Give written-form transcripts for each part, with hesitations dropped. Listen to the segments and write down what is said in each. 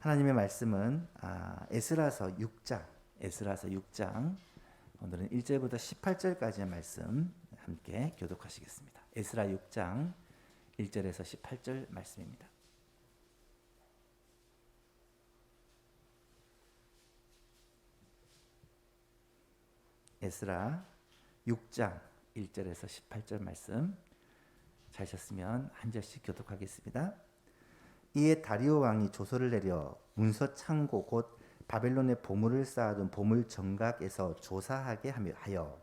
하나님의 말씀은 에스라서 6장 오늘은 1절부터 18절까지의 말씀 함께 교독하시겠습니다. 에스라 6장 1절에서 18절 말씀입니다. 에스라 6장 1절에서 18절 말씀 찾으셨으면 한 절씩 교독하겠습니다. 이에 다리오 왕이 조서를 내려 문서 창고 곧 바벨론의 보물을 쌓아둔 보물 정각에서 조사하게 하여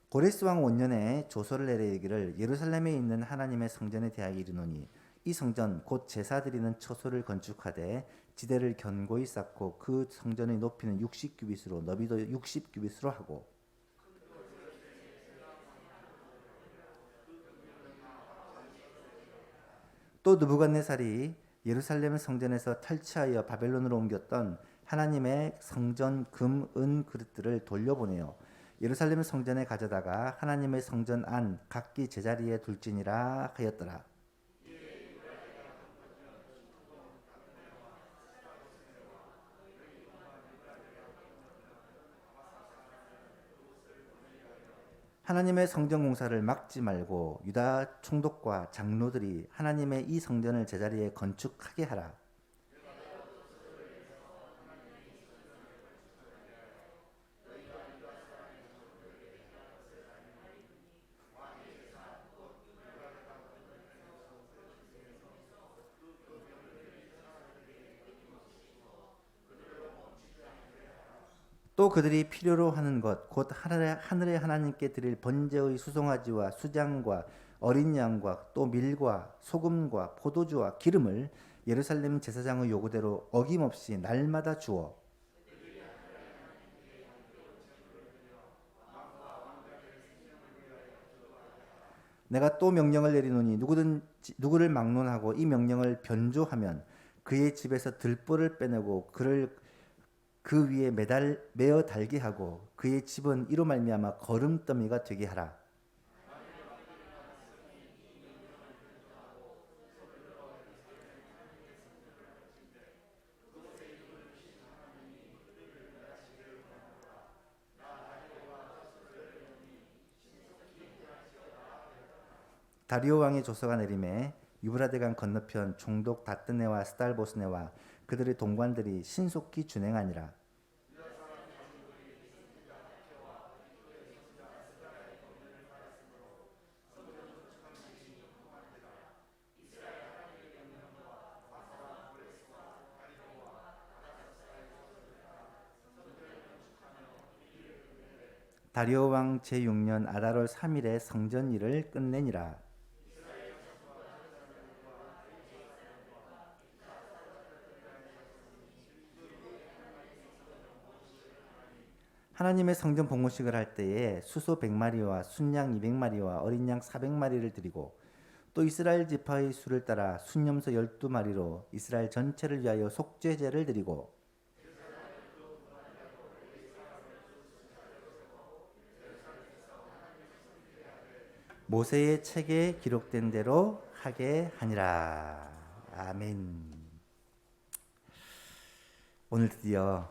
고레스 왕 원년에 조서를 내리기를 예루살렘에 있는 하나님의 성전에 대하여 이르노니 이 성전 곧 제사 드리는 처소를 건축하되 지대를 견고히 쌓고 그 성전의 높이는 60규빗으로 너비도 60규빗으로 하고 또 느부갓네살이 예루살렘 성전에서 탈취하여 바벨론으로 옮겼던 하나님의 성전 금, 은 그릇들을 돌려보내어 예루살렘 성전에 가져다가 하나님의 성전 안 각기 제자리에 둘지니라 하였더라. 하나님의 성전 공사를 막지 말고 유다 총독과 장로들이 하나님의 이 성전을 제자리에 건축하게 하라. 또 그들이 필요로 하는 것 곧 하늘의 하나님께 드릴 번제의 수송아지와 수장과 어린 양과 또 밀과 소금과 포도주와 기름을 예루살렘 제사장의 요구대로 어김없이 날마다 주어 내가 또 명령을 내리노니 누구를 막론하고 이 명령을 변조하면 그의 집에서 들보를 빼내고 그를 그 위에 매어 달게 하고 그의 집은 이로 말미암아 거름더미가 되게 하라. 다리오 왕의 조서가 내림에 유브라데강 건너편 총독 다뜨네와 스달보스네와 그들의 동관들이 신속히 준행하니라. 다리오 왕 제6년 아달월 3일에 성전 일을 끝내니라. 하나님의 성전 봉헌식을 할 때에 수소 100마리와 순양 200마리와 어린 양 400마리를 드리고 또 이스라엘 지파의 수를 따라 순염소 12마리로 이스라엘 전체를 위하여 속죄제를 드리고 모세의 책에 기록된 대로 하게 하니라. 아멘. 오늘 드디어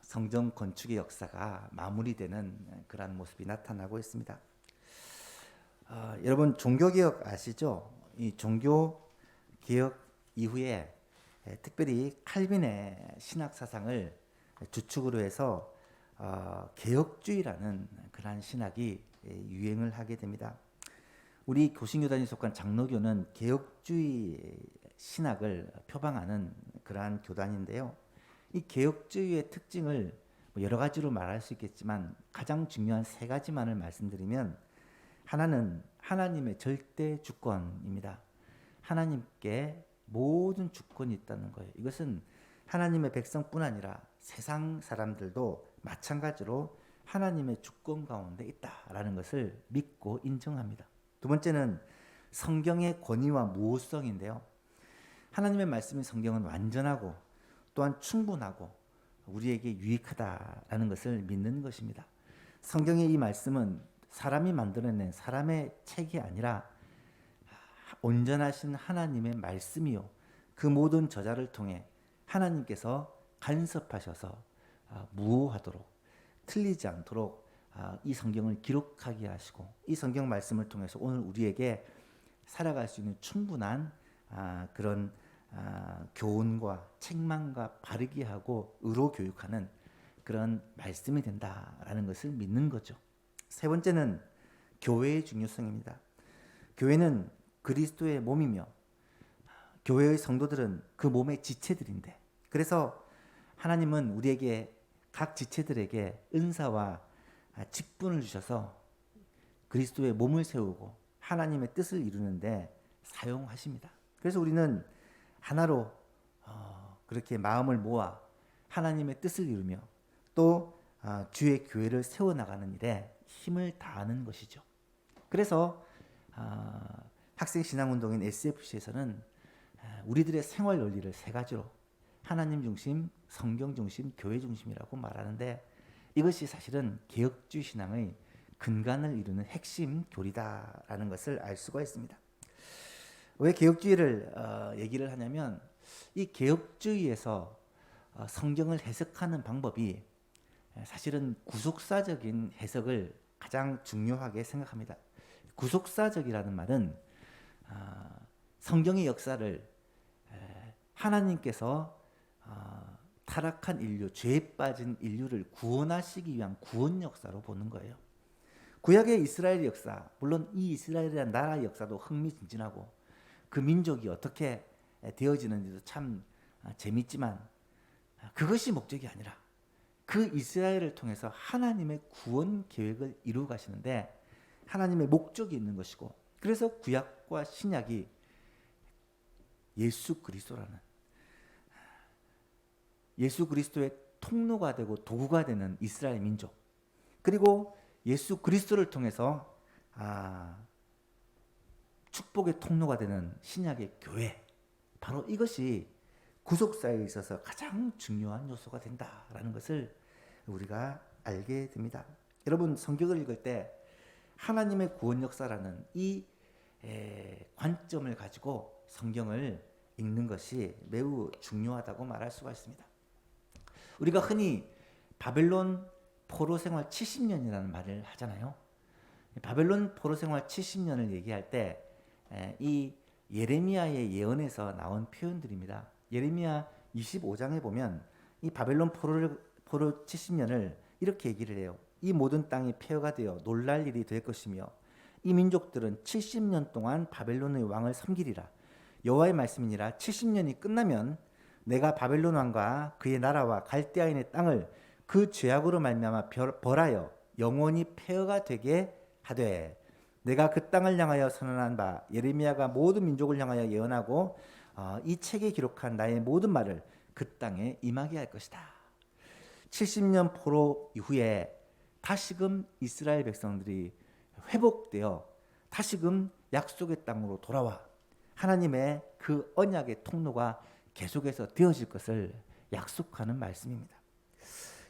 성전 건축의 역사가 마무리되는 그러한 모습이 나타나고 있습니다. 여러분 종교개혁 아시죠? 이 종교개혁 이후에 특별히 칼빈의 신학사상을 주축으로 해서 개혁주의라는 그러한 신학이 유행을 하게 됩니다. 우리 교신교단에 속한 장로교는 개혁주의 신학을 표방하는 그러한 교단인데요. 이 개혁주의의 특징을 여러 가지로 말할 수 있겠지만 가장 중요한 세 가지만을 말씀드리면 하나는 하나님의 절대 주권입니다. 하나님께 모든 주권이 있다는 거예요. 이것은 하나님의 백성뿐 아니라 세상 사람들도 마찬가지로 하나님의 주권 가운데 있다라는 것을 믿고 인정합니다. 두 번째는 성경의 권위와 무호성인데요. 하나님의 말씀인 성경은 완전하고 또한 충분하고 우리에게 유익하다라는 것을 믿는 것입니다. 성경의 이 말씀은 사람이 만들어낸 사람의 책이 아니라 온전하신 하나님의 말씀이요 그 모든 저자를 통해 하나님께서 간섭하셔서 무효하도록 틀리지 않도록 이 성경을 기록하게 하시고 이 성경 말씀을 통해서 오늘 우리에게 살아갈 수 있는 충분한 그런 교훈과 책망과 바르게 하고 의로 교육하는 그런 말씀이 된다라는 것을 믿는 거죠. 세 번째는 교회의 중요성입니다. 교회는 그리스도의 몸이며 교회의 성도들은 그 몸의 지체들인데, 그래서 하나님은 우리에게 각 지체들에게 은사와 직분을 주셔서 그리스도의 몸을 세우고 하나님의 뜻을 이루는데 사용하십니다. 그래서 우리는 하나로 그렇게 마음을 모아 하나님의 뜻을 이루며 또 주의 교회를 세워나가는 일에 힘을 다하는 것이죠. 그래서 학생신앙운동인 SFC에서는 우리들의 생활 논리를 세 가지로 하나님 중심, 성경 중심, 교회 중심이라고 말하는데, 이것이 사실은 개혁주의 신앙의 근간을 이루는 핵심 교리다라는 것을 알 수가 있습니다. 왜 개혁주의를 얘기를 하냐면, 이 개혁주의에서 성경을 해석하는 방법이 사실은 구속사적인 해석을 가장 중요하게 생각합니다. 구속사적이라는 말은 성경의 역사를 하나님께서 타락한 인류, 죄에 빠진 인류를 구원하시기 위한 구원 역사로 보는 거예요. 구약의 이스라엘 역사, 물론 이 이스라엘이라는 나라의 역사도 흥미진진하고 그 민족이 어떻게 되어지는지도 참 재밌지만, 그것이 목적이 아니라 그 이스라엘을 통해서 하나님의 구원 계획을 이루어 가시는데 하나님의 목적이 있는 것이고, 그래서 구약과 신약이 예수 그리스도라는, 예수 그리스도의 통로가 되고 도구가 되는 이스라엘 민족, 그리고 예수 그리스도를 통해서 축복의 통로가 되는 신약의 교회, 바로 이것이 구속사에 있어서 가장 중요한 요소가 된다라는 것을 우리가 알게 됩니다. 여러분, 성경을 읽을 때 하나님의 구원 역사라는 이 관점을 가지고 성경을 읽는 것이 매우 중요하다고 말할 수가 있습니다. 우리가 흔히 바벨론 포로 생활 70년이라는 말을 하잖아요. 바벨론 포로 생활 70년을 얘기할 때 이 예레미야의 예언에서 나온 표현들입니다. 예레미야 25장에 보면 이 바벨론 포로 70년을 이렇게 얘기를 해요. 이 모든 땅이 폐허가 되어 놀랄 일이 될 것이며 이 민족들은 70년 동안 바벨론의 왕을 섬기리라. 여호와의 말씀이니라. 70년이 끝나면 내가 바벨론 왕과 그의 나라와 갈대아인의 땅을 그 죄악으로 말미암아 벌하여 영원히 폐허가 되게 하되, 내가 그 땅을 향하여 선언한 바 예레미야가 모든 민족을 향하여 예언하고 이 책에 기록한 나의 모든 말을 그 땅에 임하게 할 것이다. 70년 포로 이후에 다시금 이스라엘 백성들이 회복되어 다시금 약속의 땅으로 돌아와 하나님의 그 언약의 통로가 계속해서 되어질 것을 약속하는 말씀입니다.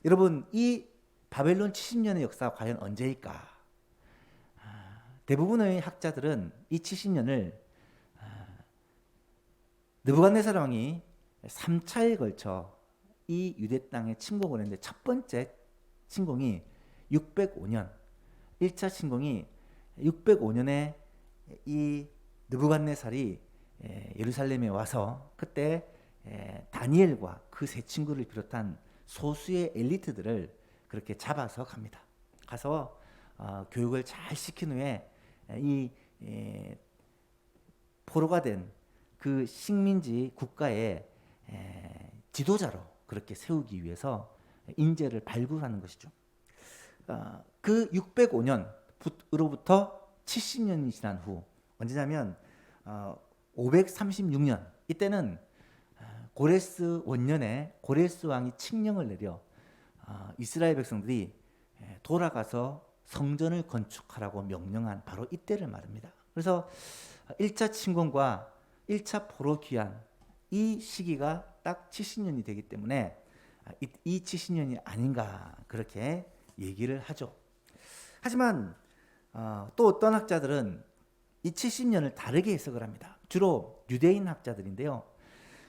여러분, 이 바벨론 70년의 역사가 과연 언제일까? 대부분의 학자들은 이 70년을 느부갓네살 왕이 3차에 걸쳐 이 유대 땅에 침공을 했는데, 첫 번째 침공이 605년, 1차 침공이 605년에 이 느부갓네살이 예루살렘에 와서 그때 다니엘과 그 세 친구를 비롯한 소수의 엘리트들을 그렇게 잡아서 갑니다. 가서 교육을 잘 시킨 후에 이 포로가 된 그 식민지 국가의 지도자로 그렇게 세우기 위해서 인재를 발굴하는 것이죠. 그 605년으로부터 70년이 지난 후, 언제냐면 536년, 이때는 고레스 원년에 고레스 왕이 칙령을 내려 이스라엘 백성들이 돌아가서 성전을 건축하라고 명령한 바로 이때를 말합니다. 그래서 1차 침공과 1차 포로 귀환, 이 시기가 딱 70년이 되기 때문에 이 70년이 아닌가 그렇게 얘기를 하죠. 하지만 또 어떤 학자들은 이 70년을 다르게 해석을 합니다. 주로 유대인 학자들인데요.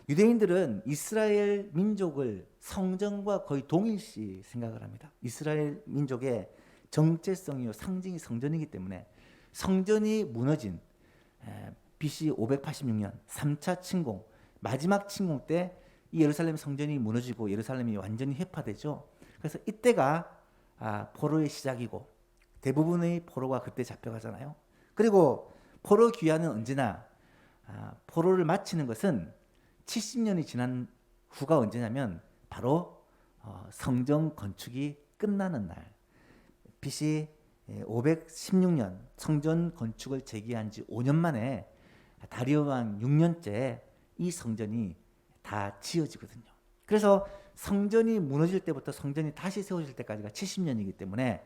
유대인들은 이스라엘 민족을 성전과 거의 동일시 생각을 합니다. 이스라엘 민족의 정체성이요 상징이 성전이기 때문에 성전이 무너진 BC 586년 3차 침공, 마지막 침공 때 이 예루살렘 성전이 무너지고 예루살렘이 완전히 회파되죠. 그래서 이때가 포로의 시작이고 대부분의 포로가 그때 잡혀가잖아요. 그리고 포로 귀환은 언제나 포로를 마치는 것은 70년이 지난 후가 언제냐면 바로 성전 건축이 끝나는 날, BC 516년 성전 건축을 재개한 지 5년 만에 다리오 왕 6년째 이 성전이 다 지어지거든요. 그래서 성전이 무너질 때부터 성전이 다시 세워질 때까지가 70년이기 때문에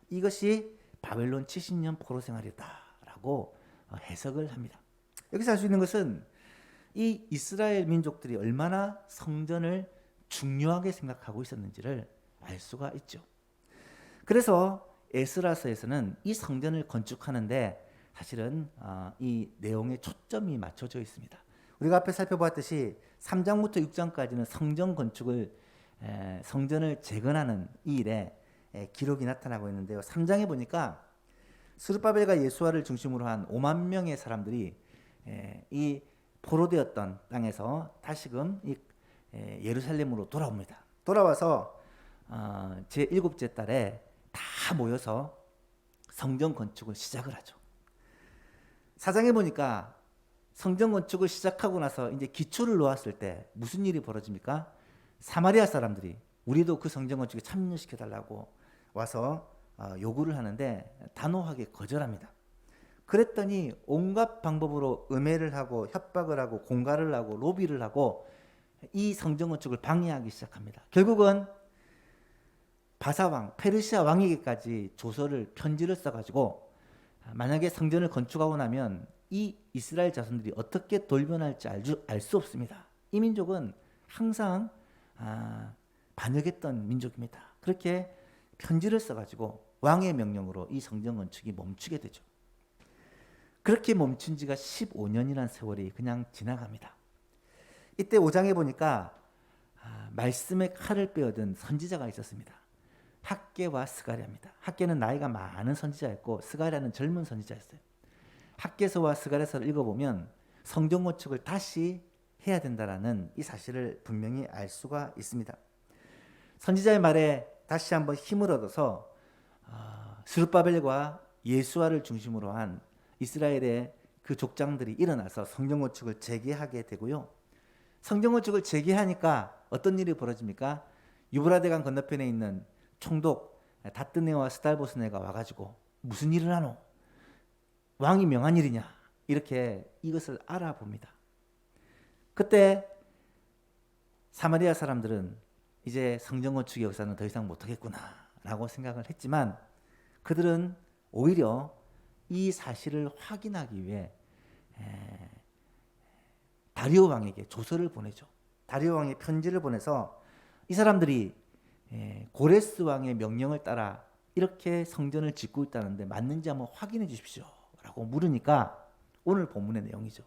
이것이 바벨론 70년 포로 생활이다라고 해석을 합니다. 여기서 알 수 있는 것은 이 이스라엘 민족들이 얼마나 성전을 중요하게 생각하고 있었는지를 알 수가 있죠. 그래서 에스라서에서는 이 성전을 건축하는데 사실은 이 내용에 초점이 맞춰져 있습니다. 우리가 앞에 살펴보았듯이 3장부터 6장까지는 성전 건축을 성전을 재건하는 이 일에 기록이 나타나고 있는데요. 3장에 보니까 스룹바벨과 예수아를 중심으로 한 5만 명의 사람들이 이 포로되었던 땅에서 다시금 이 예루살렘으로 돌아옵니다. 돌아와서 제7째 달에 다 모여서 성전 건축을 시작을 하죠. 4장에 보니까 성전 건축을 시작하고 나서 이제 기초를 놓았을 때 무슨 일이 벌어집니까? 사마리아 사람들이 우리도 그 성전 건축에 참여시켜 달라고 와서 요구를 하는데 단호하게 거절합니다. 그랬더니 온갖 방법으로 음해를 하고 협박을 하고 공갈을 하고 로비를 하고 이 성전 건축을 방해하기 시작합니다. 결국은 바사왕, 페르시아 왕에게까지 조서를 편지를 써가지고 만약에 성전을 건축하고 나면 이 이스라엘 자손들이 어떻게 돌변할지 알 수 없습니다. 이 민족은 항상 반역했던 민족입니다. 그렇게 편지를 써가지고 왕의 명령으로 이 성전 건축이 멈추게 되죠. 그렇게 멈춘 지가 15년이라는 세월이 그냥 지나갑니다. 이때 5장에 보니까 말씀의 칼을 빼어든 선지자가 있었습니다. 학개와 스가랴입니다. 학개는 나이가 많은 선지자였고 스가랴는 젊은 선지자였어요. 학개서와 스가랴서를 읽어보면 성전 건축을 다시 해야 된다라는 이 사실을 분명히 알 수가 있습니다. 선지자의 말에 다시 한번 힘을 얻어서 스룹바벨과 예수아를 중심으로 한 이스라엘의 그 족장들이 일어나서 성전 건축을 재개하게 되고요. 성전 건축을 재개하니까 어떤 일이 벌어집니까? 유브라데강 건너편에 있는 총독 다뜨네와 스달보스네가 와가지고 무슨 일을 하노? 왕이 명한 일이냐? 이렇게 이것을 알아봅니다. 그때 사마리아 사람들은 이제 성전 건축의 역사는 더 이상 못하겠구나 라고 생각을 했지만 그들은 오히려 이 사실을 확인하기 위해 다리오 왕에게 조서를 보내죠. 다리오 왕에 편지를 보내서 이 사람들이 고레스 왕의 명령을 따라 이렇게 성전을 짓고 있다는데 맞는지 한번 확인해 주십시오 라고 물으니까 오늘 본문의 내용이죠.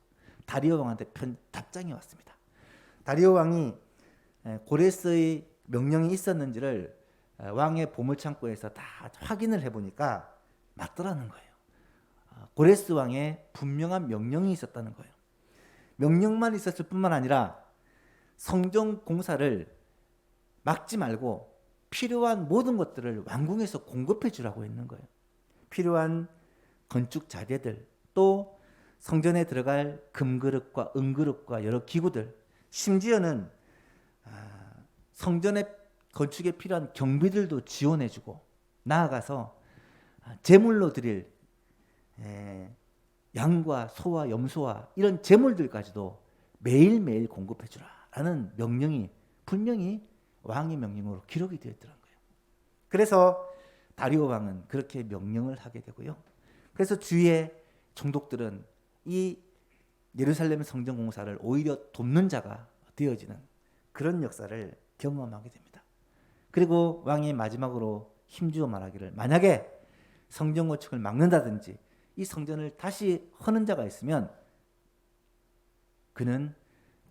다리오 왕한테 답장이 왔습니다. 다리오 왕이 고레스의 명령이 있었는지를 왕의 보물창고에서 다 확인을 해보니까 맞더라는 거예요. 고레스 왕의 분명한 명령이 있었다는 거예요. 명령만 있었을 뿐만 아니라 성전 공사를 막지 말고 필요한 모든 것들을 왕궁에서 공급해 주라고 했는 거예요. 필요한 건축 자재들, 또 성전에 들어갈 금그릇과 은그릇과 여러 기구들, 심지어는 성전의 건축에 필요한 경비들도 지원해 주고 나아가서 제물로 드릴 양과 소와 염소와 이런 제물들까지도 매일매일 공급해 주라라는 명령이 분명히 왕의 명령으로 기록이 되어 있더라는 거예요. 그래서 다리오 왕은 그렇게 명령을 하게 되고요. 그래서 주위의 총독들은 이 예루살렘 성전 공사를 오히려 돕는 자가 되어지는 그런 역사를 경험하게 됩니다. 그리고 왕이 마지막으로 힘주어 말하기를 만약에 성전 건축을 막는다든지 이 성전을 다시 허는 자가 있으면 그는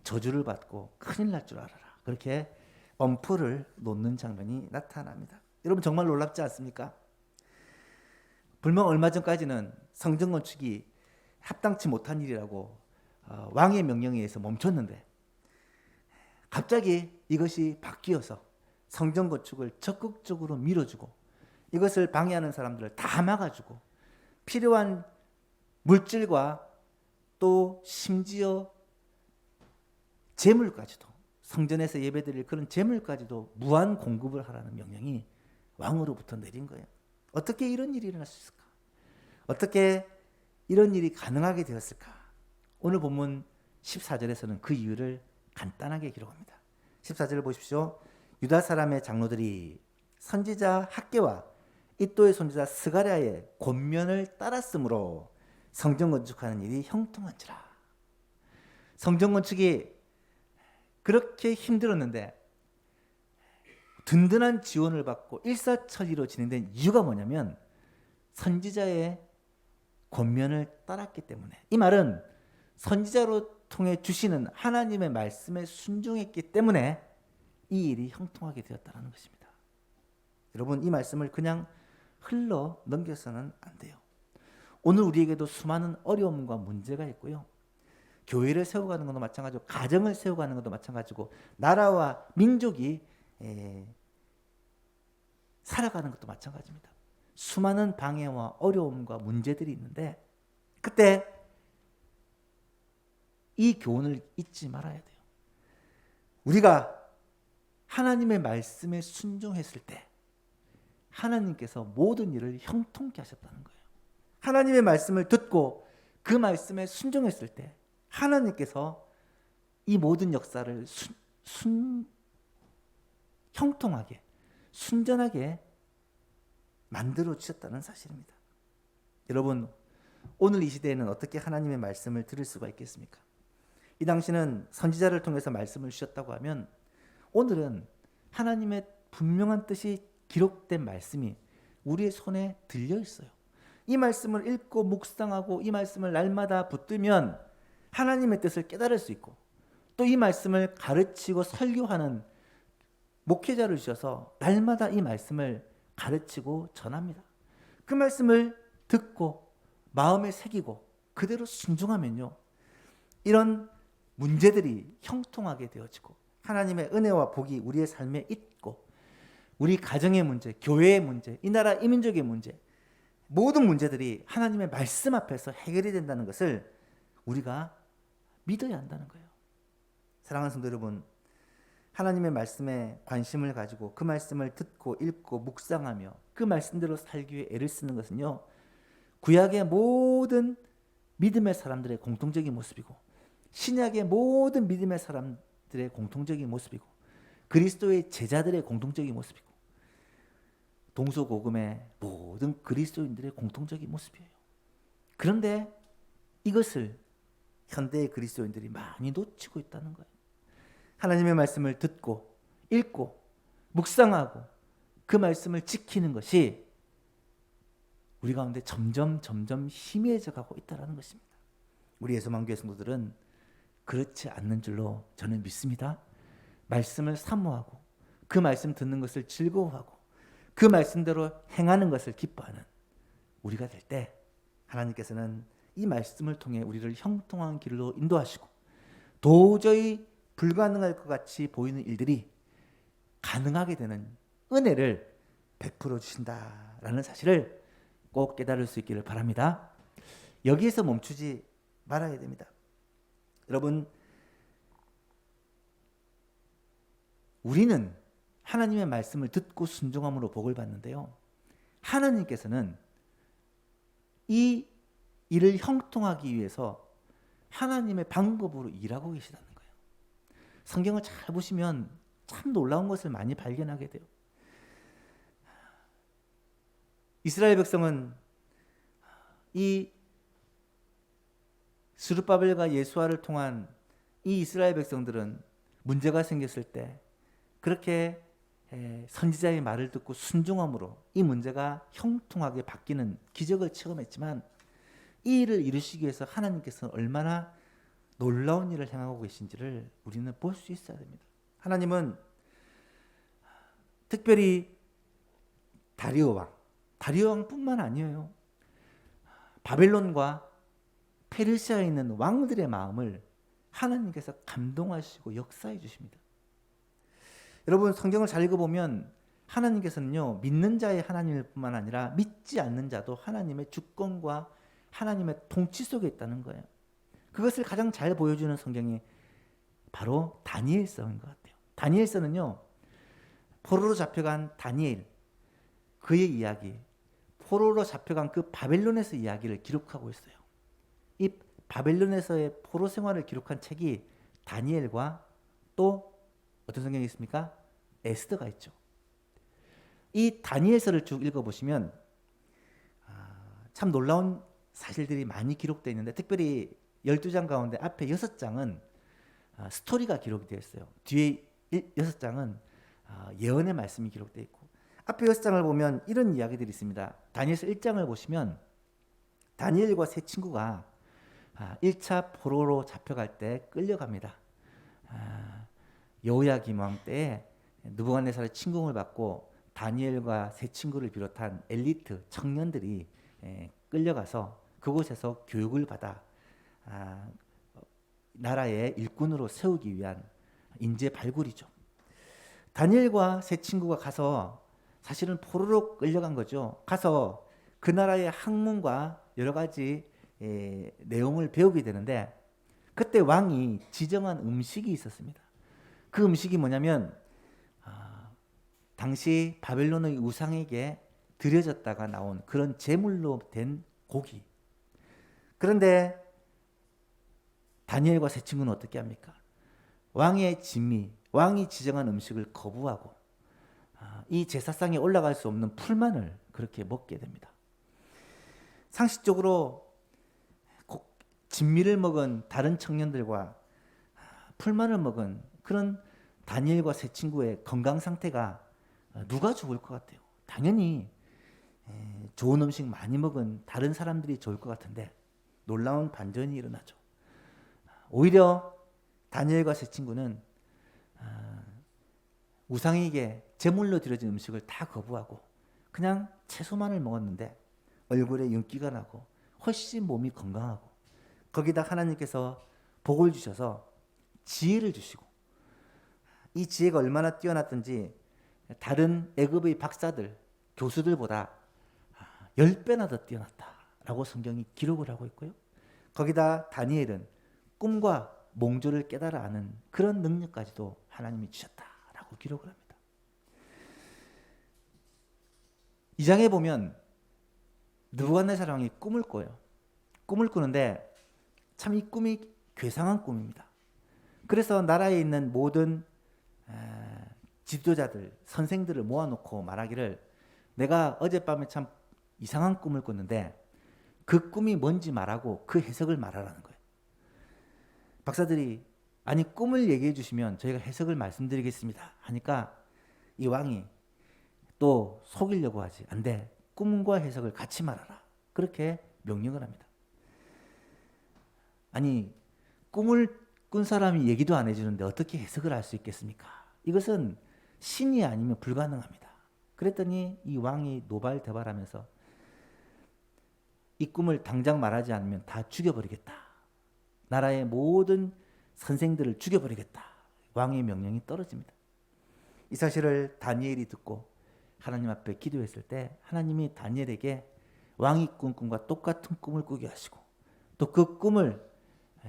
저주를 받고 큰일 날 줄 알아라. 그렇게 엄포를 놓는 장면이 나타납니다. 여러분 정말 놀랍지 않습니까? 불과 얼마 전까지는 성전 건축이 합당치 못한 일이라고 왕의 명령에 의해서 멈췄는데 갑자기 이것이 바뀌어서 성전 건축을 적극적으로 밀어주고 이것을 방해하는 사람들을 다 막아주고 필요한 물질과 또 심지어 재물까지도 성전에서 예배드릴 그런 재물까지도 무한 공급을 하라는 명령이 왕으로부터 내린 거예요. 어떻게 이런 일이 일어날 수 있을까? 어떻게 이런 일이 가능하게 되었을까? 오늘 본문 14절에서는 그 이유를 간단하게 기록합니다. 14절을 보십시오. 유다 사람의 장로들이 선지자 학개와 이또의 손지자 스가랴의 권면을 따랐으므로 성전 건축하는 일이 형통한지라. 성전 건축이 그렇게 힘들었는데 든든한 지원을 받고 일사천리로 진행된 이유가 뭐냐면 선지자의 권면을 따랐기 때문에, 이 말은 선지자로 통해 주시는 하나님의 말씀에 순종했기 때문에 이 일이 형통하게 되었다는 것입니다. 여러분 이 말씀을 그냥 흘러 넘겨서는 안 돼요. 오늘 우리에게도 수많은 어려움과 문제가 있고요. 교회를 세워가는 것도 마찬가지고 가정을 세워가는 것도 마찬가지고 나라와 민족이 살아가는 것도 마찬가지입니다. 수많은 방해와 어려움과 문제들이 있는데 그때 이 교훈을 잊지 말아야 돼요. 우리가 하나님의 말씀에 순종했을 때 하나님께서 모든 일을 형통케 하셨다는 거예요. 하나님의 말씀을 듣고 그 말씀에 순종했을 때 하나님께서 이 모든 역사를 형통하게 순전하게 만들어 주셨다는 사실입니다. 여러분 오늘 이 시대에는 어떻게 하나님의 말씀을 들을 수가 있겠습니까? 이 당시는 선지자를 통해서 말씀을 주셨다고 하면 오늘은 하나님의 분명한 뜻이 기록된 말씀이 우리의 손에 들려 있어요. 이 말씀을 읽고 묵상하고 이 말씀을 날마다 붙들면 하나님의 뜻을 깨달을 수 있고 또 이 말씀을 가르치고 설교하는 목회자를 주셔서 날마다 이 말씀을 가르치고 전합니다. 그 말씀을 듣고 마음에 새기고 그대로 순종하면요, 이런 문제들이 형통하게 되어지고 하나님의 은혜와 복이 우리의 삶에 있고 우리 가정의 문제, 교회의 문제, 이 나라 이민족의 문제, 모든 문제들이 하나님의 말씀 앞에서 해결이 된다는 것을 우리가 믿어야 한다는 거예요. 사랑하는 성도 여러분, 하나님의 말씀에 관심을 가지고 그 말씀을 듣고 읽고 묵상하며 그 말씀대로 살기 위해 애를 쓰는 것은요, 구약의 모든 믿음의 사람들의 공통적인 모습이고 신약의 모든 믿음의 사람들의 공통적인 모습이고 그리스도의 제자들의 공통적인 모습이고 동서고금의 모든 그리스도인들의 공통적인 모습이에요. 그런데 이것을 현대의 그리스도인들이 많이 놓치고 있다는 거예요. 하나님의 말씀을 듣고 읽고 묵상하고 그 말씀을 지키는 것이 우리 가운데 점점 희미해져 가고 있다는 것입니다. 우리 예수만교회 성도들은 그렇지 않는 줄로 저는 믿습니다. 말씀을 사모하고 그 말씀 듣는 것을 즐거워하고 그 말씀대로 행하는 것을 기뻐하는 우리가 될 때 하나님께서는 이 말씀을 통해 우리를 형통한 길로 인도하시고 도저히 불가능할 것 같이 보이는 일들이 가능하게 되는 은혜를 베풀어 주신다라는 사실을 꼭 깨달을 수 있기를 바랍니다. 여기에서 멈추지 말아야 됩니다. 여러분, 우리는 하나님의 말씀을 듣고 순종함으로 복을 받는데요, 하나님께서는 이 일을 형통하기 위해서 하나님의 방법으로 일하고 계시다는 거예요. 성경을 잘 보시면 참 놀라운 것을 많이 발견하게 돼요. 이스라엘 백성은 이 스룹바벨과 예수아를 통한 이 이스라엘 백성들은 문제가 생겼을 때 그렇게 선지자의 말을 듣고 순종함으로 이 문제가 형통하게 바뀌는 기적을 체험했지만 이 일을 이루시기 위해서 하나님께서는 얼마나 놀라운 일을 행하고 계신지를 우리는 볼 수 있어야 됩니다. 하나님은 특별히 다리오 왕뿐만 아니에요. 바벨론과 페르시아에 있는 왕들의 마음을 하나님께서 감동하시고 역사해 주십니다. 여러분 성경을 잘 읽어보면 하나님께서는요, 믿는 자의 하나님일 뿐만 아니라 믿지 않는 자도 하나님의 주권과 하나님의 통치 속에 있다는 거예요. 그것을 가장 잘 보여주는 성경이 바로 다니엘서인 것 같아요. 다니엘서는요, 포로로 잡혀간 다니엘, 그의 이야기, 포로로 잡혀간 그 바벨론에서 이야기를 기록하고 있어요. 이 바벨론에서의 포로 생활을 기록한 책이 다니엘과 또 어떤 성경이 있습니까? 에스더가 있죠. 이 다니엘서를 쭉 읽어보시면 참 놀라운 사실들이 많이 기록되어 있는데, 특별히 12장 가운데 앞에 6장은 스토리가 기록이 되어 있어요. 뒤에 6장은 예언의 말씀이 기록되어 있고, 앞에 6장을 보면 이런 이야기들이 있습니다. 다니엘서 1장을 보시면 다니엘과 세 친구가 1차 포로로 잡혀갈 때 끌려갑니다. 여호야김 왕 때에 느부갓네살의 침공을 받고 다니엘과 세 친구를 비롯한 엘리트 청년들이 끌려가서 그곳에서 교육을 받아 나라의 일꾼으로 세우기 위한 인재 발굴이죠. 다니엘과 세 친구가 가서 사실은 포로로 끌려간 거죠. 가서 그 나라의 학문과 여러 가지 내용을 배우게 되는데, 그때 왕이 지정한 음식이 있었습니다. 그 음식이 뭐냐면 당시 바벨론의 우상에게 드려졌다가 나온 그런 제물로 된 고기. 그런데 다니엘과 세 친구는 어떻게 합니까? 왕의 진미, 왕이 지정한 음식을 거부하고 이 제사상에 올라갈 수 없는 풀만을 그렇게 먹게 됩니다. 상식적으로 진미를 먹은 다른 청년들과 풀만을 먹은 그런 다니엘과 세 친구의 건강 상태가 누가 좋을 것 같아요? 당연히 좋은 음식 많이 먹은 다른 사람들이 좋을 것 같은데 놀라운 반전이 일어나죠. 오히려 다니엘과 세 친구는 우상에게 제물로 드려진 음식을 다 거부하고 그냥 채소만을 먹었는데 얼굴에 윤기가 나고 훨씬 몸이 건강하고, 거기다 하나님께서 복을 주셔서 지혜를 주시고, 이 지혜가 얼마나 뛰어났던지 다른 애굽의 박사들, 교수들보다 10배나 더 뛰어났다라고 성경이 기록을 하고 있고요. 거기다 다니엘은 꿈과 몽조를 깨달아 아는 그런 능력까지도 하나님이 주셨다라고 기록을 합니다. 이 장에 보면 느부갓네살 왕이 꿈을 꿔요. 꿈을 꾸는데 참 이 꿈이 괴상한 꿈입니다. 그래서 나라에 있는 모든 지도자들, 선생들을 모아놓고 말하기를, 내가 어젯밤에 참 이상한 꿈을 꿨는데 그 꿈이 뭔지 말하고 그 해석을 말하라는 거예요. 박사들이 아니 꿈을 얘기해 주시면 저희가 해석을 말씀드리겠습니다 하니까 이 왕이 또 속이려고 하지, 안 돼, 꿈과 해석을 같이 말하라, 그렇게 명령을 합니다. 아니 꿈을 꾼 사람이 얘기도 안 해주는데 어떻게 해석을 할 수 있겠습니까? 이것은 신이 아니면 불가능합니다. 그랬더니 이 왕이 노발대발하면서 이 꿈을 당장 말하지 않으면 다 죽여버리겠다, 나라의 모든 선생들을 죽여버리겠다, 왕의 명령이 떨어집니다. 이 사실을 다니엘이 듣고 하나님 앞에 기도했을 때 하나님이 다니엘에게 왕이 꾼 꿈과 똑같은 꿈을 꾸게 하시고 또 그 꿈을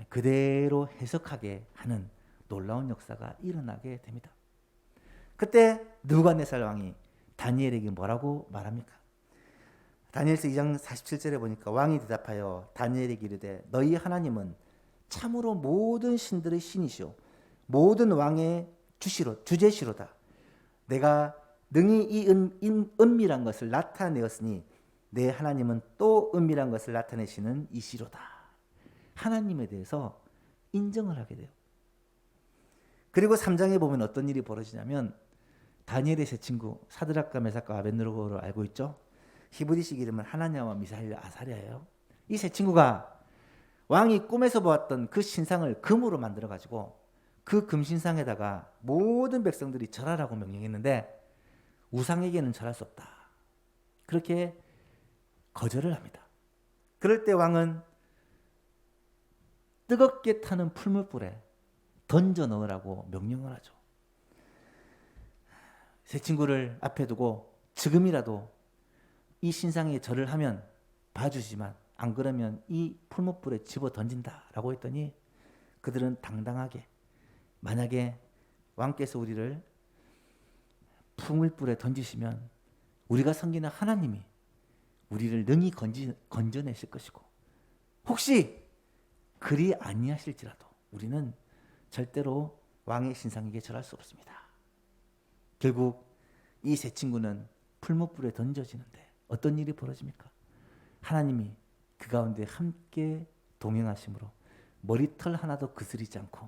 그대로 해석하게 하는 놀라운 역사가 일어나게 됩니다. 그때 느부갓네살 왕이 다니엘에게 뭐라고 말합니까? 다니엘서 2장 47절에 보니까 왕이 대답하여 다니엘에게 이르되 너희 하나님은 참으로 모든 신들의 신이시오 모든 왕의 주제시로다. 내가 능히 이 은밀한 것을 나타내었으니 내 하나님은 또 은밀한 것을 나타내시는 이시로다. 하나님에 대해서 인정을 하게 돼요. 그리고 3장에 보면 어떤 일이 벌어지냐면 다니엘의 세 친구 사드락과 메삭과 아벳느고를 알고 있죠? 히브리식 이름은 하나냐와 미사엘, 아사랴예요. 이 세 친구가 왕이 꿈에서 보았던 그 신상을 금으로 만들어 가지고 그 금신상에다가 모든 백성들이 절하라고 명령했는데 우상에게는 절할 수 없다. 그렇게 거절을 합니다. 그럴 때 왕은 뜨겁게 타는 풀무불에 던져 넣으라고 명령을 하죠. 세 친구를 앞에 두고 지금이라도 이 신상에 절을 하면 봐주지만 안 그러면 이 풀무불에 집어 던진다라고 했더니 그들은 당당하게 만약에 왕께서 우리를 풀무불에 던지시면 우리가 섬기는 하나님이 우리를 능히 건져내실 것이고 혹시 그리 아니하실지라도 우리는 절대로 왕의 신상에게 절할 수 없습니다. 결국 이 세 친구는 풀무불에 던져지는데 어떤 일이 벌어집니까? 하나님이 그 가운데 함께 동행하심으로 머리털 하나도 그스리지 않고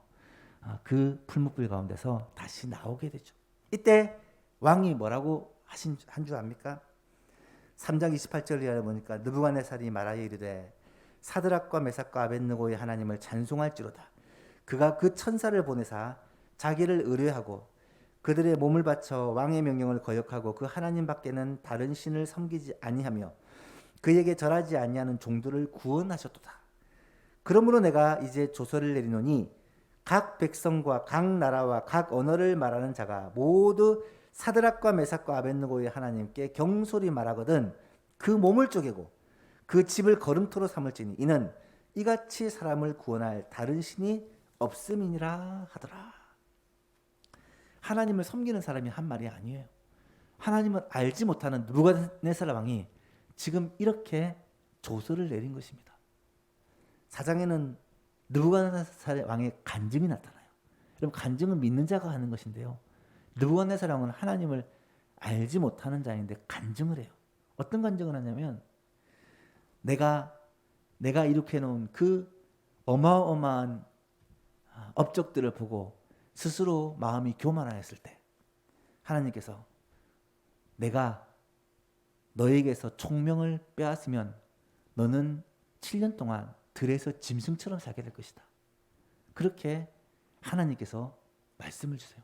그 풀무불 가운데서 다시 나오게 되죠. 이때 왕이 뭐라고 한 줄 압니까? 3장 28절에 보니까 느부갓네살이 말하여 이르되 사드락과 메삭과 아벳느고의 하나님을 찬송할지로다. 그가 그 천사를 보내사 자기를 의뢰하고 그들의 몸을 바쳐 왕의 명령을 거역하고 그 하나님 밖에는 다른 신을 섬기지 아니하며 그에게 절하지 아니하는 종들을 구원하셨도다. 그러므로 내가 이제 조서를 내리노니 각 백성과 각 나라와 각 언어를 말하는 자가 모두 사드락과 메삭과 아벳느고의 하나님께 경솔히 말하거든 그 몸을 쪼개고 그 집을 걸음토로 삼을지니 이는 이같이 사람을 구원할 다른 신이 없음이니라 하더라. 하나님을 섬기는 사람이 한 말이 아니에요. 하나님을 알지 못하는 느부갓네살 왕이 지금 이렇게 조서를 내린 것입니다. 4장에는 느부갓네살 왕의 간증이 나타나요. 여러분 간증은 믿는 자가 하는 것인데요. 느부갓네살 왕은 하나님을 알지 못하는 자인데 간증을 해요. 어떤 간증을 하냐면 내가 이렇게 해놓은 그 어마어마한 업적들을 보고 스스로 마음이 교만하였을 때 하나님께서 내가 너에게서 총명을 빼앗으면 너는 7년 동안 들에서 짐승처럼 살게 될 것이다. 그렇게 하나님께서 말씀을 주세요.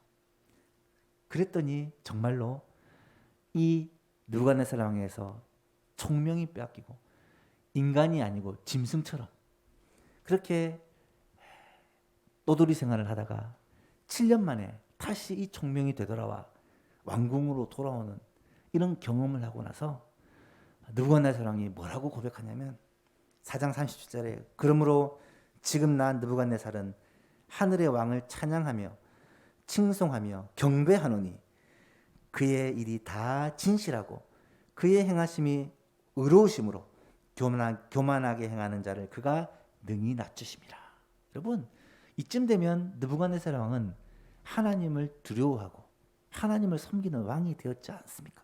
그랬더니 정말로 이 느부갓네살 왕에서 총명이 빼앗기고 인간이 아니고 짐승처럼 그렇게 떠돌이 생활을 하다가 7년 만에 다시 이 총명이 되돌아와 왕궁으로 돌아오는 이런 경험을 하고 나서 느부갓네살 왕이 뭐라고 고백하냐면 4장 37절에 그러므로 지금 난 느부갓네살은 하늘의 왕을 찬양하며 칭송하며 경배하노니 그의 일이 다 진실하고 그의 행하심이 의로우심으로 교만하게 행하는 자를 그가 능히 낮추심이라. 여러분 이쯤 되면 느부갓네살 왕은 하나님을 두려워하고 하나님을 섬기는 왕이 되었지 않습니까?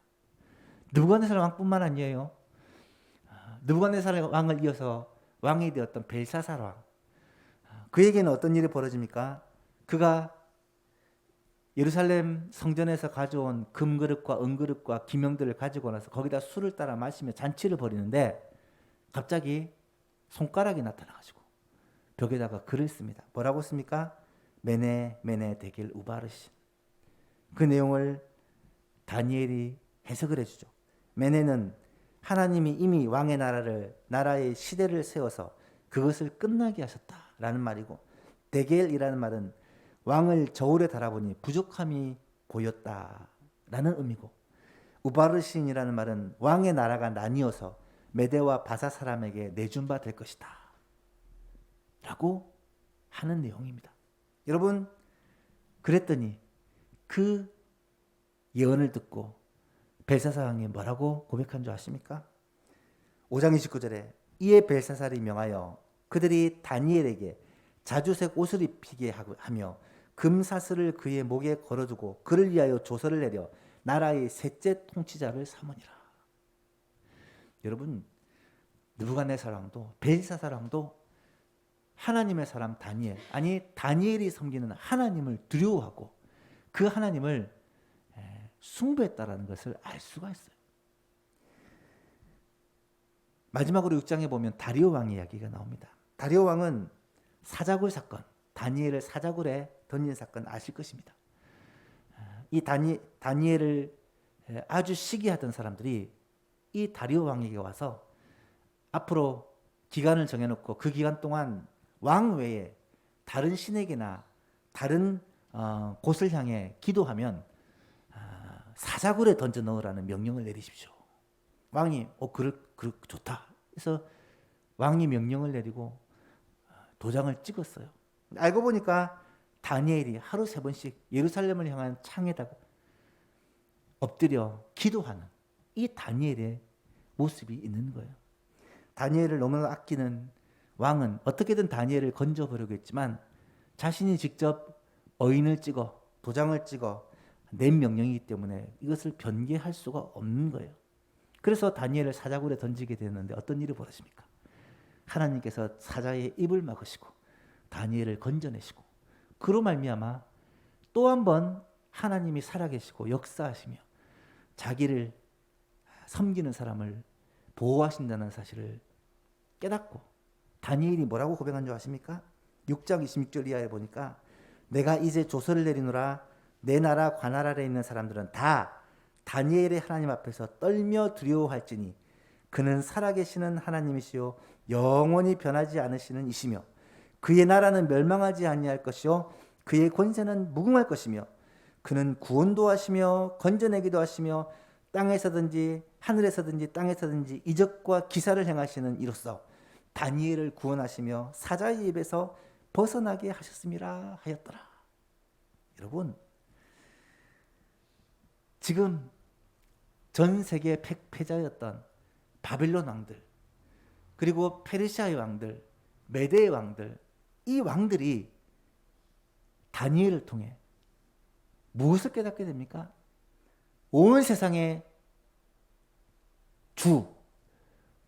느부갓네살 왕뿐만 아니에요. 느부갓네살 왕을 이어서 왕이 되었던 벨사살 왕. 그에게는 어떤 일이 벌어집니까? 그가 예루살렘 성전에서 가져온 금그릇과 은그릇과 기명들을 가지고 나서 거기다 술을 따라 마시며 잔치를 벌이는데 갑자기 손가락이 나타나가지고 벽에다가 글을 씁니다. 뭐라고 씁니까? 메네 메네 데겔 우바르신. 그 내용을 다니엘이 해석을 해주죠. 메네는 하나님이 이미 왕의 나라의 시대를 세워서 그것을 끝나게 하셨다라는 말이고 데겔이라는 말은 왕을 저울에 달아보니 부족함이 보였다라는 의미고 우바르신이라는 말은 왕의 나라가 나뉘어서 메대와 바사 사람에게 내준 바 될 것이다 라고 하는 내용입니다. 여러분 그랬더니 그 예언을 듣고 벨사살 왕이 뭐라고 고백한 줄 아십니까? 5장 29절에 이에 벨사살이 명하여 그들이 다니엘에게 자주색 옷을 입히게 하며 금사슬을 그의 목에 걸어두고 그를 위하여 조서를 내려 나라의 셋째 통치자를 삼으니라. 여러분 느부갓네살 왕도 벨사살 왕도 하나님의 사람 다니엘 아니 다니엘이 섬기는 하나님을 두려워하고 그 하나님을 숭배했다라는 것을 알 수가 있어요. 마지막으로 6장에 보면 다리오 왕의 이야기가 나옵니다. 다리오 왕은 사자굴 사건, 다니엘을 사자굴에 던진 사건 아실 것입니다. 이 다니엘을 아주 시기하던 사람들이 이 다리오 왕에게 와서 앞으로 기간을 정해놓고 그 기간 동안 왕 외에 다른 신에게나 다른 곳을 향해 기도하면 사자굴에 던져 넣으라는 명령을 내리십시오. 왕이 좋다. 그래서 왕이 명령을 내리고 도장을 찍었어요. 알고 보니까 다니엘이 하루 3번씩 예루살렘을 향한 창에다가 엎드려 기도하는 이 다니엘의 모습이 있는 거예요. 다니엘을 너무나 아끼는 왕은 어떻게든 다니엘을 건져보려고 했지만 자신이 직접 어인을 찍어 도장을 찍어 낸 명령이기 때문에 이것을 변개할 수가 없는 거예요. 그래서 다니엘을 사자굴에 던지게 되었는데 어떤 일이 벌어집니까? 하나님께서 사자의 입을 막으시고 다니엘을 건져내시고 그로 말미암아 또 한 번 하나님이 살아계시고 역사하시며 자기를 섬기는 사람을 보호하신다는 사실을 깨닫고 다니엘이 뭐라고 고백한 줄 아십니까? 6장 26절 이하에 보니까 내가 이제 조서를 내리노라 내 나라 관할 아래 있는 사람들은 다 다니엘의 하나님 앞에서 떨며 두려워할지니 그는 살아계시는 하나님이시요 영원히 변하지 않으시는 이시며 그의 나라는 멸망하지 아니할 것이요 그의 권세는 무궁할 것이며 그는 구원도 하시며 건져내기도 하시며 땅에서든지 하늘에서든지 땅에서든지 이적과 기사를 행하시는 이로써 다니엘을 구원하시며 사자의 입에서 벗어나게 하셨음이라 하였더라. 여러분, 지금 전 세계 패자였던 바빌론 왕들, 그리고 페르시아의 왕들, 메대의 왕들, 이 왕들이 다니엘을 통해 무엇을 깨닫게 됩니까? 온 세상의 주,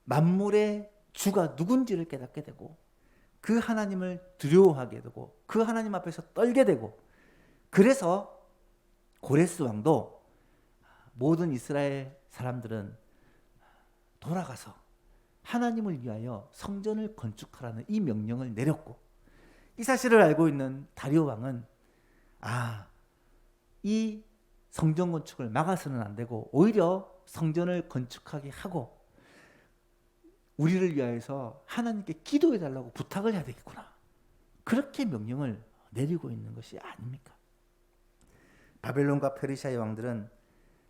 만물의 주가 누군지를 깨닫게 되고 그 하나님을 두려워하게 되고 그 하나님 앞에서 떨게 되고 그래서 고레스 왕도 모든 이스라엘 사람들은 돌아가서 하나님을 위하여 성전을 건축하라는 이 명령을 내렸고 이 사실을 알고 있는 다리오 왕은 이 성전 건축을 막아서는 안 되고 오히려 성전을 건축하게 하고 우리를 위하여서 하나님께 기도해 달라고 부탁을 해야 되겠구나. 그렇게 명령을 내리고 있는 것이 아닙니까? 바벨론과 페르시아의 왕들은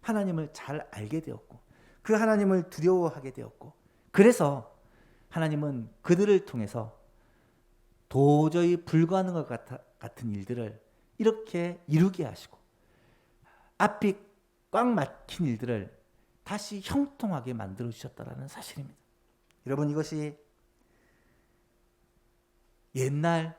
하나님을 잘 알게 되었고 그 하나님을 두려워하게 되었고 그래서 하나님은 그들을 통해서 도저히 불가능한 것 같은 일들을 이렇게 이루게 하시고 앞이 꽉 막힌 일들을 다시 형통하게 만들어 주셨다는 사실입니다. 여러분, 이것이 옛날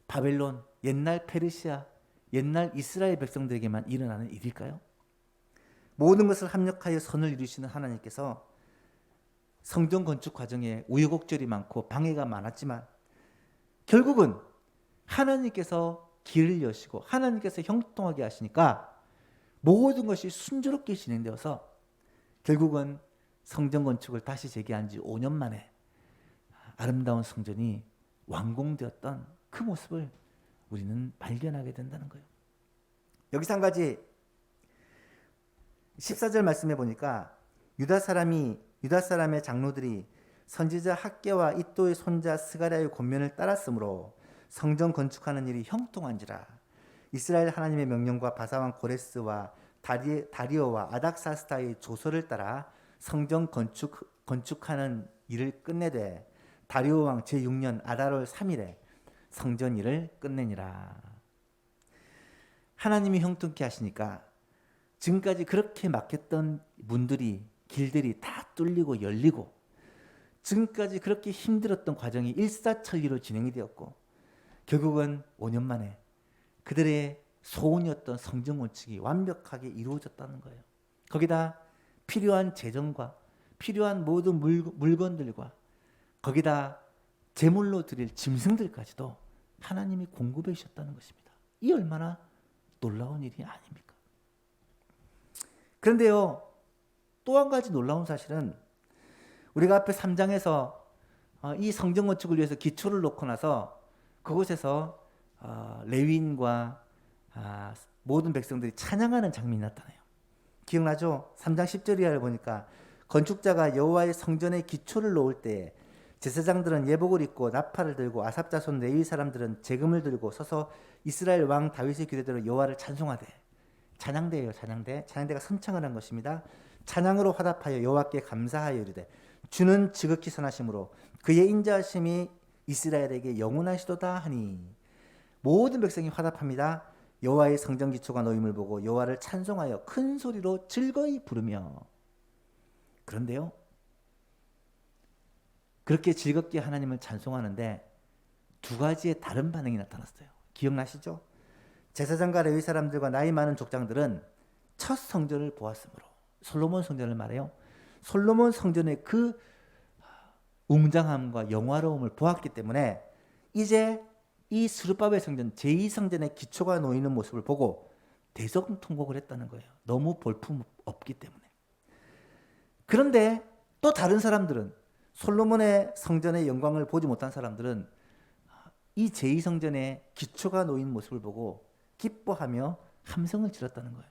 바벨론, 옛날 페르시아, 옛날 이스라엘 백성들에게만 일어나는 일일까요? 모든 것을 합력하여 선을 이루시는 하나님께서 성전 건축 과정에 우여곡절이 많고 방해가 많았지만 결국은 하나님께서 길을 여시고 하나님께서 형통하게 하시니까 모든 것이 순조롭게 진행되어서 결국은 성전 건축을 다시 재개한 지 5년 만에 아름다운 성전이 완공되었던 그 모습을 우리는 발견하게 된다는 거예요. 여기서 한 가지 14절 말씀해 보니까 유다 사람의 장로들이 선지자 학개와 이또의 손자 스가랴의 권면을 따랐으므로 성전 건축하는 일이 형통한지라. 이스라엘 하나님의 명령과 바사왕 고레스와 다리오와 아닥사스다의 조서를 따라 성전 건축하는 일을 끝내되 다리오 왕 제6년 아달월 3일에 성전 일을 끝내니라. 하나님이 형통케 하시니까 지금까지 그렇게 막혔던 문들이 길들이 다 뚫리고 열리고 지금까지 그렇게 힘들었던 과정이 일사천리로 진행이 되었고 결국은 5년 만에 그들의 소원이었던 성전 건축이 완벽하게 이루어졌다는 거예요. 거기다 필요한 재정과 필요한 모든 물건들과 거기다 제물로 드릴 짐승들까지도 하나님이 공급해 주셨다는 것입니다. 이 얼마나 놀라운 일이 아닙니까? 그런데요, 또 한 가지 놀라운 사실은 우리가 앞에 3장에서 이 성전 건축을 위해서 기초를 놓고 나서 그곳에서 레위인과 모든 백성들이 찬양하는 장면이 나타나요. 기억나죠? 3장 10절 이하를 보니까 건축자가 여호와의 성전의 기초를 놓을 때에 제사장들은 예복을 입고 나팔을 들고 아삽 자손 레위 사람들은 제금을 들고 서서 이스라엘 왕 다윗의 규례대로 여호와를 찬송하되, 찬양대예요. 찬양대가 선창을 한 것입니다. 찬양으로 화답하여 여호와께 감사하여 이르되 주는 지극히 선하심으로 그의 인자하심이 이스라엘에게 영원하시도다 하니, 모든 백성이 화답합니다. 여호와의 성전 기초가 놓임을 보고 여호와를 찬송하여 큰 소리로 즐거이 부르며. 그런데요, 그렇게 즐겁게 하나님을 찬송하는데 두 가지의 다른 반응이 나타났어요. 기억나시죠? 제사장과 레위 사람들과 나이 많은 족장들은 첫 성전을 보았으므로, 솔로몬 성전을 말해요. 솔로몬 성전의 그 웅장함과 영화로움을 보았기 때문에 이제 이 스룹바벨 성전, 제2성전의 기초가 놓이는 모습을 보고 대성통곡을 했다는 거예요. 너무 볼품 없기 때문에. 그런데 또 다른 사람들은, 솔로몬의 성전의 영광을 보지 못한 사람들은 이 제2성전의 기초가 놓인 모습을 보고 기뻐하며 함성을 질렀다는 거예요.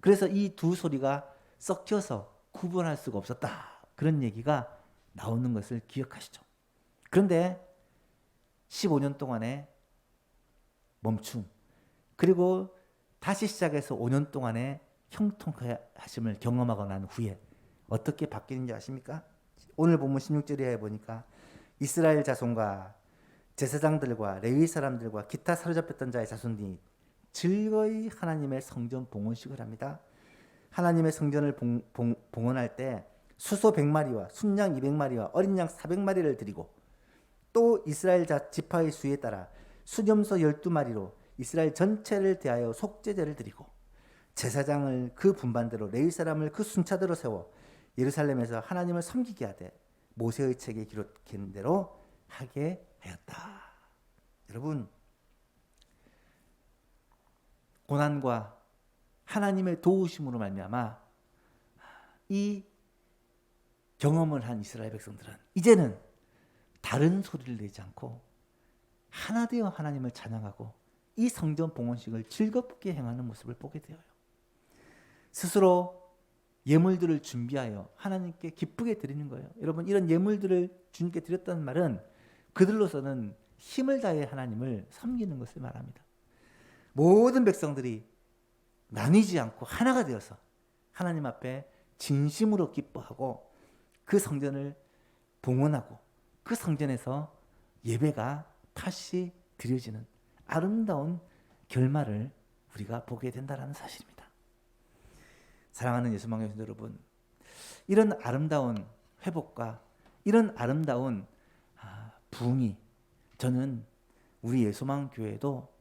그래서 이 두 소리가 섞여서 구분할 수가 없었다, 그런 얘기가 나오는 것을 기억하시죠? 그런데 15년 동안의 멈춤, 그리고 다시 시작해서 5년 동안의 형통하심을 경험하고 난 후에 어떻게 바뀌는지 아십니까? 오늘 본문 16절에 보니까 이스라엘 자손과 제사장들과 레위 사람들과 기타 사로잡혔던 자의 자손들이 즐거이 하나님의 성전 봉헌식을 합니다. 하나님의 성전을 봉헌할 때 수소 100마리와 순양 200마리와 어린 양 400마리를 드리고, 또 이스라엘 지파의 수에 따라 수염소 12마리로 이스라엘 전체를 대하여 속죄제를 드리고, 제사장을 그 분반대로 레위 사람을 그 순차대로 세워 예루살렘에서 하나님을 섬기게 하되 모세의 책에 기록한 대로 하게 하였다. 여러분, 고난과 하나님의 도우심으로 말미암아 이 경험을 한 이스라엘 백성들은 이제는 다른 소리를 내지 않고 하나 되어 하나님을 찬양하고 이 성전 봉헌식을 즐겁게 행하는 모습을 보게 되어요. 스스로 예물들을 준비하여 하나님께 기쁘게 드리는 거예요. 여러분, 이런 예물들을 주님께 드렸다는 말은 그들로서는 힘을 다해 하나님을 섬기는 것을 말합니다. 모든 백성들이 나뉘지 않고 하나가 되어서 하나님 앞에 진심으로 기뻐하고 그 성전을 봉헌하고 그 성전에서 예배가 다시 드려지는 아름다운 결말을 우리가 보게 된다는 사실입니다. 사랑하는 예수망 교신 여러분, 이런 아름다운 회복과 이런 아름다운 부흥이 저는 우리 예수망 교회도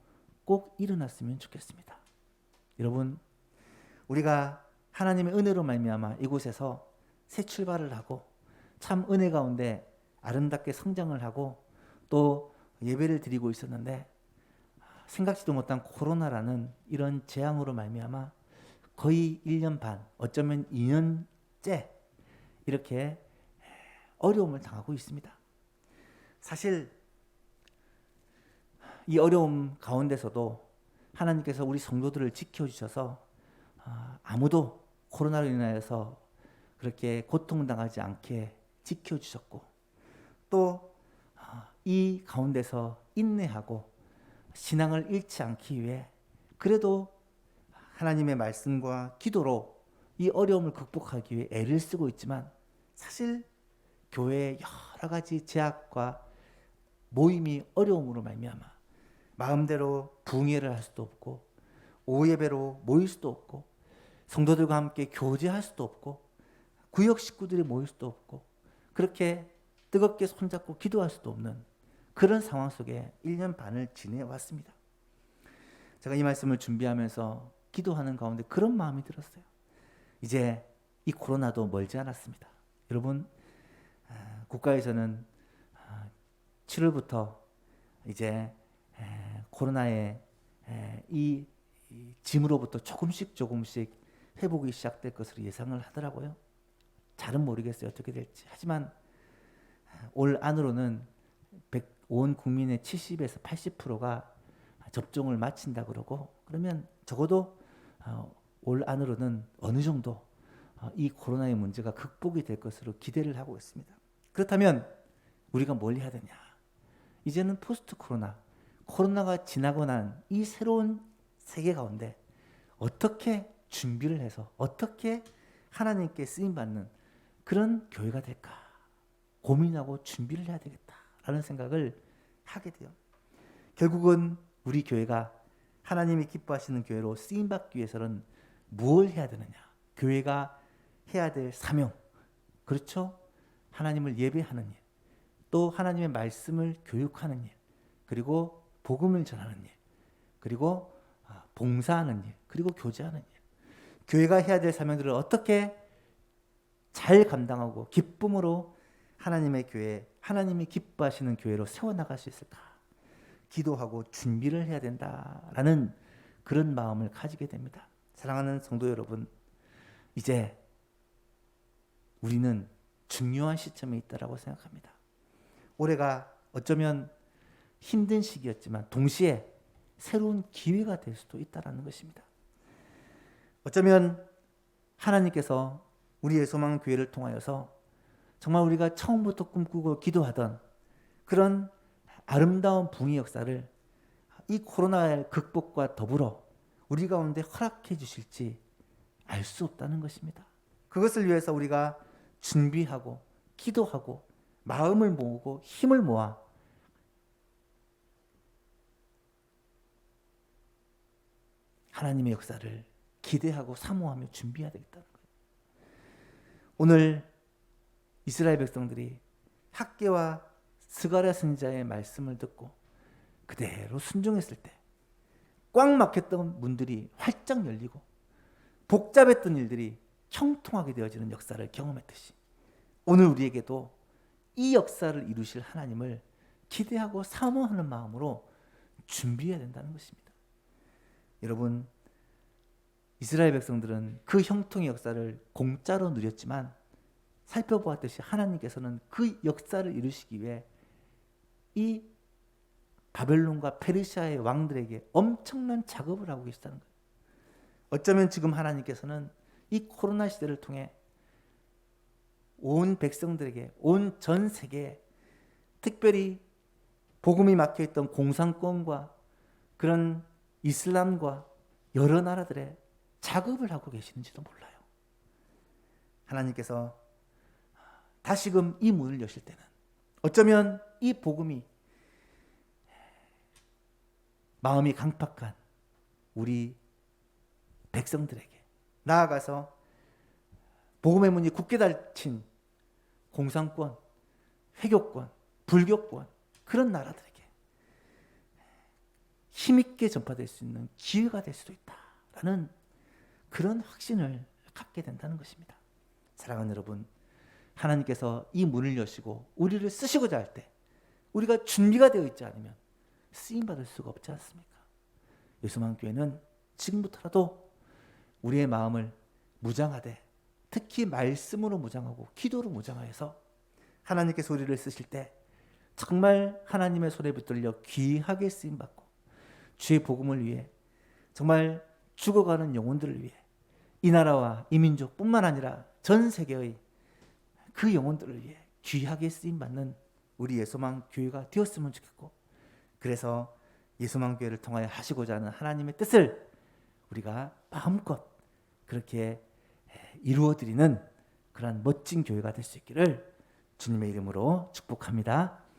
꼭 일어났으면 좋겠습니다. 여러분, 우리가 하나님의 은혜로 말미암아 이곳에서 새 출발을 하고 참 은혜 가운데 아름답게 성장을 하고 또 예배를 드리고 있었는데, 생각지도 못한 코로나라는 이런 재앙으로 말미암아 거의 1년 반, 어쩌면 2년째 이렇게 어려움을 당하고 있습니다. 사실 이 어려움 가운데서도 하나님께서 우리 성도들을 지켜주셔서 아무도 코로나로 인하여서 그렇게 고통당하지 않게 지켜주셨고, 또 이 가운데서 인내하고 신앙을 잃지 않기 위해 그래도 하나님의 말씀과 기도로 이 어려움을 극복하기 위해 애를 쓰고 있지만, 사실 교회의 여러 가지 제약과 모임이 어려움으로 말미암아 마음대로 부흥회를 할 수도 없고 오예배로 모일 수도 없고 성도들과 함께 교제할 수도 없고 구역 식구들이 모일 수도 없고 그렇게 뜨겁게 손잡고 기도할 수도 없는 그런 상황 속에 1년 반을 지내왔습니다. 제가 이 말씀을 준비하면서 기도하는 가운데 그런 마음이 들었어요. 이제 이 코로나도 멀지 않았습니다. 여러분, 국가에서는 7월부터 이제 코로나의 이 짐으로부터 조금씩 회복이 시작될 것으로 예상을 하더라고요. 잘은 모르겠어요. 어떻게 될지. 하지만 올 안으로는 온 국민의 70에서 80%가 접종을 마친다 그러고, 그러면 적어도 올 안으로는 어느 정도 이 코로나의 문제가 극복이 될 것으로 기대를 하고 있습니다. 그렇다면 우리가 뭘 해야 되냐? 이제는 포스트 코로나가 지나고 난 이 새로운 세계 가운데 어떻게 준비를 해서 어떻게 하나님께 쓰임받는 그런 교회가 될까 고민하고 준비를 해야 되겠다라는 생각을 하게 돼요. 결국은 우리 교회가 하나님이 기뻐하시는 교회로 쓰임받기 위해서는 무엇을 해야 되느냐? 교회가 해야 될 사명, 그렇죠? 하나님을 예배하는 일, 또 하나님의 말씀을 교육하는 일, 그리고 복음을 전하는 일, 그리고 봉사하는 일, 그리고 교제하는 일. 교회가 해야 될 사명들을 어떻게 잘 감당하고 기쁨으로 하나님의 교회, 하나님이 기뻐하시는 교회로 세워나갈 수 있을까? 기도하고 준비를 해야 된다라는 그런 마음을 가지게 됩니다. 사랑하는 성도 여러분, 이제 우리는 중요한 시점에 있다라고 생각합니다. 올해가 어쩌면 힘든 시기였지만 동시에 새로운 기회가 될 수도 있다라는 것입니다. 어쩌면 하나님께서 우리의 소망교회를 통하여서 정말 우리가 처음부터 꿈꾸고 기도하던 그런 아름다운 붕의 역사를 이 코로나의 극복과 더불어 우리 가운데 허락해 주실지 알 수 없다는 것입니다. 그것을 위해서 우리가 준비하고 기도하고 마음을 모으고 힘을 모아 하나님의 역사를 기대하고 사모하며 준비해야 되겠다는 거예요. 오늘 이스라엘 백성들이 학개와 스가랴 선지자의 말씀을 듣고 그대로 순종했을 때 꽉 막혔던 문들이 활짝 열리고 복잡했던 일들이 형통하게 되어지는 역사를 경험했듯이 오늘 우리에게도 이 역사를 이루실 하나님을 기대하고 사모하는 마음으로 준비해야 된다는 것입니다. 여러분, 이스라엘 백성들은 그 형통의 역사를 공짜로 누렸지만 살펴보았듯이 하나님께서는 그 역사를 이루시기 위해 이 바벨론과 페르시아의 왕들에게 엄청난 작업을 하고 계시다는 거예요. 어쩌면 지금 하나님께서는 이 코로나 시대를 통해 온 백성들에게, 온 전 세계에 특별히 복음이 막혀있던 공산권과 그런 이슬람과 여러 나라들의 작업을 하고 계시는지도 몰라요. 하나님께서 다시금 이 문을 여실 때는 어쩌면 이 복음이 마음이 강팍한 우리 백성들에게 나아가서 복음의 문이 굳게 닫힌 공산권, 회교권, 불교권 그런 나라들에게 힘있게 전파될 수 있는 기회가 될 수도 있다라는 그런 확신을 갖게 된다는 것입니다. 사랑하는 여러분, 하나님께서 이 문을 여시고 우리를 쓰시고자 할 때 우리가 준비가 되어 있지 않으면 쓰임받을 수가 없지 않습니까? 예수만교회는 지금부터라도 우리의 마음을 무장하되 특히 말씀으로 무장하고 기도로 무장하여서 하나님께서 우리를 쓰실 때 정말 하나님의 손에 붙들려 귀하게 쓰임받고 주의 복음을 위해 정말 죽어가는 영혼들을 위해 이 나라와 이 민족뿐만 아니라 전 세계의 그 영혼들을 위해 귀하게 쓰임받는 우리 예수만 교회가 되었으면 좋겠고, 그래서 예수만 교회를 통하여 하시고자 하는 하나님의 뜻을 우리가 마음껏 그렇게 이루어드리는 그런 멋진 교회가 될 수 있기를 주님의 이름으로 축복합니다.